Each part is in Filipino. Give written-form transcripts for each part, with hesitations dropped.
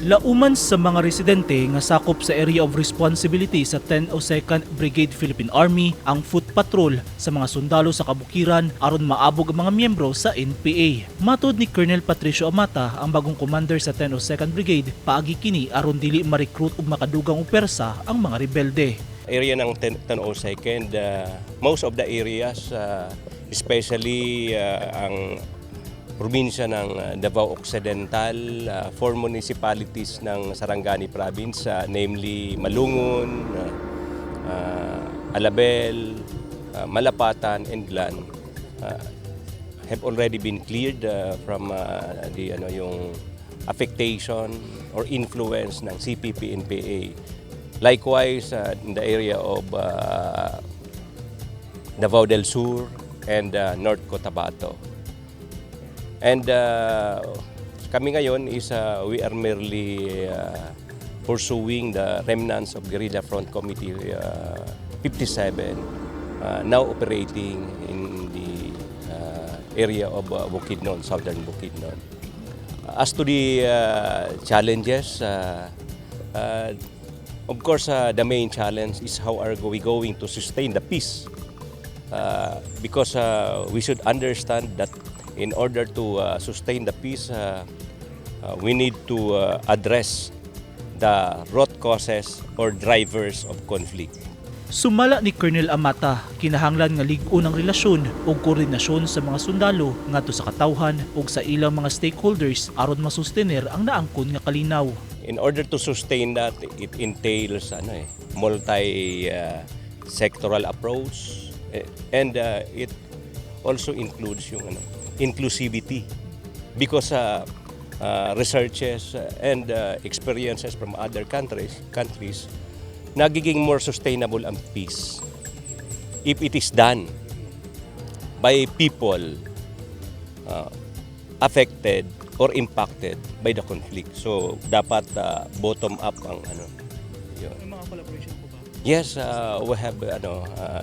Lauman sa mga residente nga sakop sa area of responsibility sa 102nd Brigade Philippine Army ang foot patrol sa mga sundalo sa kabukiran aron maabog ang mga miyembro sa NPA. Matod ni Colonel Patricio Amata, ang bagong commander sa 102nd Brigade, paagi kini aron dili ma-recruit ug makadugang opersa ang mga rebelde. Area ng 102nd, most of the areas, especially ang probinsya ng Davao Occidental, 4 municipalities ng Sarangani Province, namely Malungon, Alabel, Malapatan, and Glan, have already been cleared from yung affectation or influence ng CPP-NPA. Likewise, in the area of Davao del Sur and North Cotabato. And kami ngayon is we are merely pursuing the remnants of Guerrilla Front Committee 57 now operating in the area of Bukidnon, southern Bukidnon. As to the challenges, of course, the main challenge is how are we going to sustain the peace, because we should understand that in order to sustain the peace, we need to address the root causes or drivers of conflict. Sumala ni Colonel Amata, kinahanglan nga lig-on ang relasyon o koordinasyon sa mga sundalo ngadto sa katawhan ug sa ilang mga stakeholders aron masustener ang naangkon nga kalinaw. In order to sustain that, it entails multi-sectoral approach, and it also includes yung inclusivity, because researches and experiences from other countries nagiging more sustainable ang peace if it is done by people affected or impacted by the conflict. So dapat bottom up ang yun. May mga collaboration po ba? Yes, we have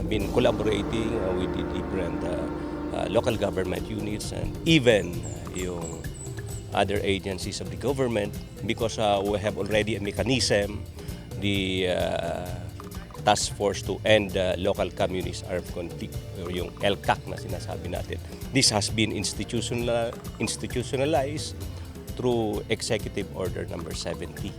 been collaborating with the different local government units and even yung other agencies of the government, because we have already a mechanism, the Task Force to End Local Communist Armed Conflict, or yung LCAC na sinasabi natin. This has been institutionalized through Executive Order number 70.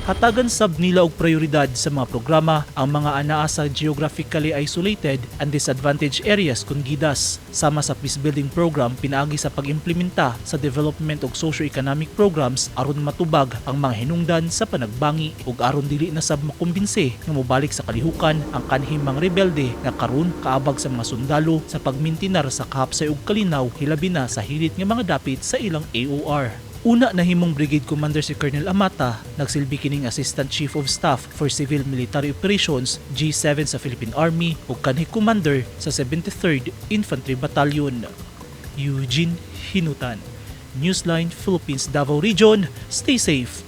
Hatagan sab nila og prioridad sa mga programa ang mga anaa sa geographically isolated and disadvantaged areas kun gidas, sama sa peace building program pinaagi sa pag-implementa sa development og socio-economic programs aron matubag ang mga hinungdan sa panagbangi ug aron dili na sab makumbinse nga mobalik sa kalihukan ang kanhing mga rebelde nga karon kaabag sa mga sundalo sa pagmintinar sa kahapsay ug kalinaw hilabi na sa hilit nga mga dapit sa ilang AOR. Una nahimong Brigade Commander si Colonel Amata, nagsilbi kining Assistant Chief of Staff for Civil Military Operations G7 sa Philippine Army ug kanhi Commander sa 73rd Infantry Battalion. Eugene Hinutan, Newsline Philippines Davao Region. Stay safe.